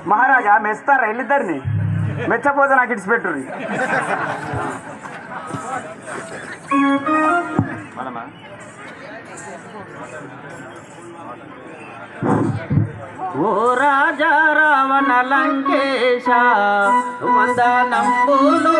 మహారాజా మెస్తారా వెళ్ళిద్దరిని మెచ్చపోతే నాకు ఇడిచిపెట్టు. ఓ రాజా రావణ లంకేశ వందనంబులు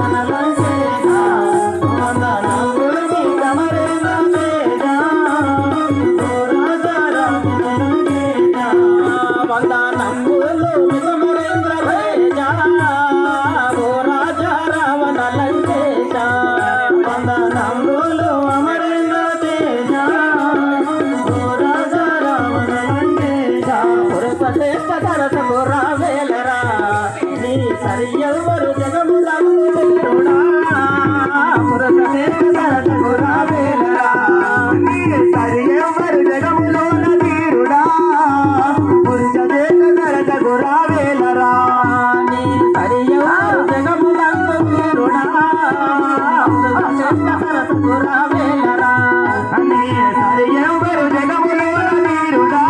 రావణ లంకేశ వందనములు నీకు అమరేంద్ర తేజ ఓ రాజా రావణ లంకేశ వందనములు నీకు అమరేంద్ర తేజ ఓ రాజా రావణ లంకేశ వందనములు అమరేంద్ర తేజ ఓ రాజా రావణ లంకేశ పురుష శ్రేష్ఠ సరసము రావేలరా నీ సరి ఎవ్వరు జగములందు వీరుడా పురుష శ్రేష్ఠ సరసము రావేలరా నీ సరి ఎవ్వరు జగములోన వీరుడా పురుష శ్రేష్ఠ సరసము రావేలరా నీ సరి ఎవ్వరు జగములందు వీరుడా పురుష శ్రేష్ఠ సరసము రావేలరా నీ సరి ఎవ్వరు జగములోన వీరుడా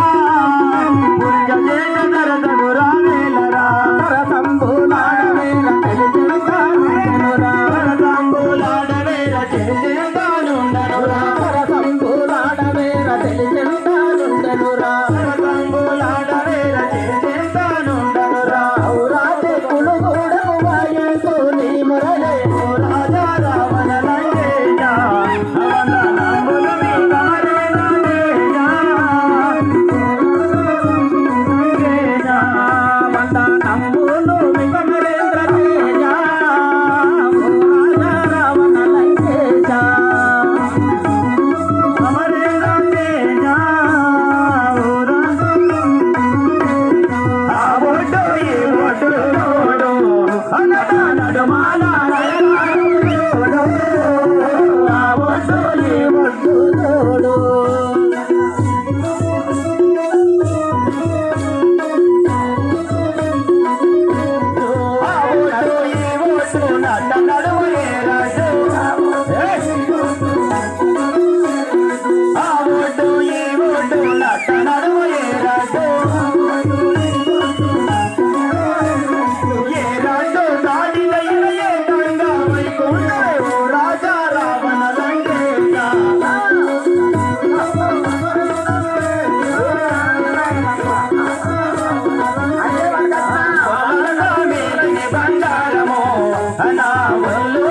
పురుష శ్రేష్ఠ సరసము రావేలరా సరసంబులాడవేల తెలిచెడుతానుండనురా సరసంబులాడవేల తెలిచెడుతానుండనురా సరసంబులాడవేల తెలిచెడుతానుండనురా సరసంబులాడవేల తెలిచెడుతానుండనురా ఔరాతే కులుగూడము వాయంతో నీ మురళే ఓ రాజా రావణ లంకేశ వందనములు నీకు అమరేంద్ర తేజ వందనములు నీకు అమరేంద్ర తేజ ఓ రాజా రావణ లంకేశ అమరేంద్ర తేజ ఓ రాజా ఆ ఒడ్డు ఈ ఒడ్డు నోడు అనట నడుమాల నయనాడు ఆ ఒడ్డు ఈ ఒడ్డు నోడు ఆ ఒడ్డు ఈ ఒడ్డు నట నడుమలే రాజు ఆ ఒడ్డు ఈ ఒడ్డు నట నడుమలే రాజు ఏ రాజు దాడిన ఇరయే గంగా వైకుంఠ ఓ రాజా రావణ లంకేశ బంగారము నా ఒళ్ళు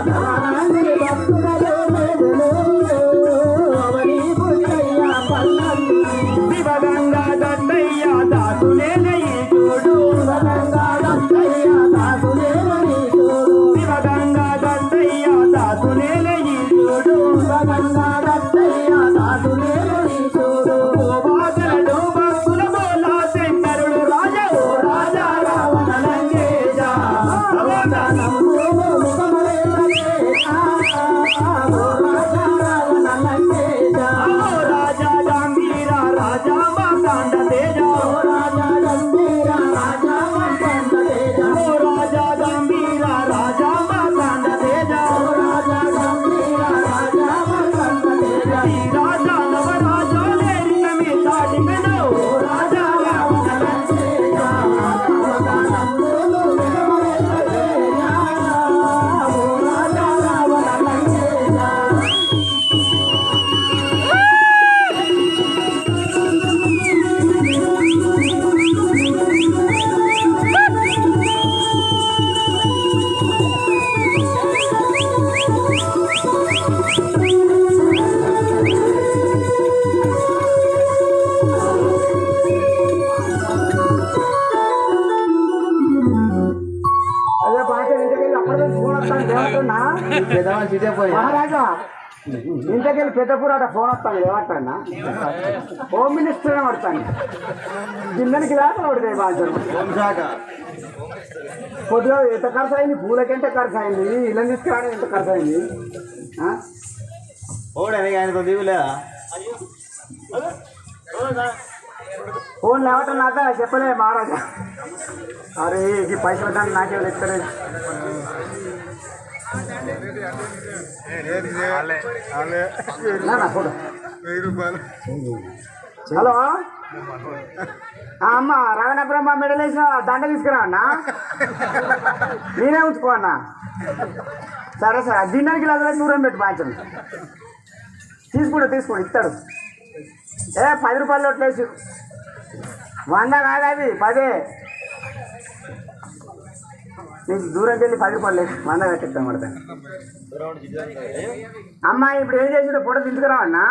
ధనాన్ని భక్తులలో మేలును అవని పుట్టయ్య పల్లకి శివగంగా దత్తయ్య దాసులేనయి చూడు శివగంగా దత్తయ్య దాసులేనయి చూడు శివగంగా దత్తయ్య దాసులేనయి చూడు శివగంగా దత్తయ్య దాసులేనయి చూడు బాగలడు భక్తుల బోలా శంకరుడు రాజా ఓ రాజా రావణ లంకేశ అవదానము ముఖమలేలకేశ ఓ రాజా రావణ లంకేశ ఓ రాజా గంభీర రాజా మార్తాండ తేజ ఓ రాజా గంభీర రాజా మార్తాండ తేజ ఓ రాజా గంభీర రాజా మార్తాండ తేజ ఓ రాజా గంభీర రాజా మార్తాండ తేజ ఈ రాజా నవ రాజా లేరిన మీ తాటి మీద ఓ రాజా రావణ లంకేశ అవదానము ముఖమలేలకేశ ఓ రాజా రావణ లంకేశ అదే బాగా ఇంటికెళ్ళి అప్పుడే ఫోన్ వస్తాను దేవతన్నా మహారాజా ఇంటికెళ్ళి పెద్ద పురాట ఫోన్ వస్తాను ఏమంటానా హోమ్ మినిస్టర్ పడతాను కిందనికి దాకా పడతాయి బాగా కొద్దిగా ఎంత ఖర్చు అయింది పూలకి ఎంత ఖర్చు అయింది ఇళ్ళని తీసుకురావడం ఎంత ఖర్చు అయింది ఫోన్ లేవటం నాక చెప్పలే మహారాజా అరే ఈ పైసలు దాన్ని నాకే ఎక్కలేదు ఫోటో హలో అమ్మ రవణ బ్రహ్మ మెడల్ వేసిన దండ తీసుకురా అన్న నేనే ఉంచుకో అన్న సరే సరే దిండానికి లేదా దూరం పెట్టు పాంచం తీసుకోండి ఇస్తాడు 10 రూపాయలు నోట్లేసి 100 కాదు అది 10 నీకు దూరంకి వెళ్ళి 10 రూపాయలు లేదు 100 కట్టిస్తాం పడతాను అమ్మాయి ఇప్పుడు ఏం చేసిందో ఫోటో తీసుకురావన్నా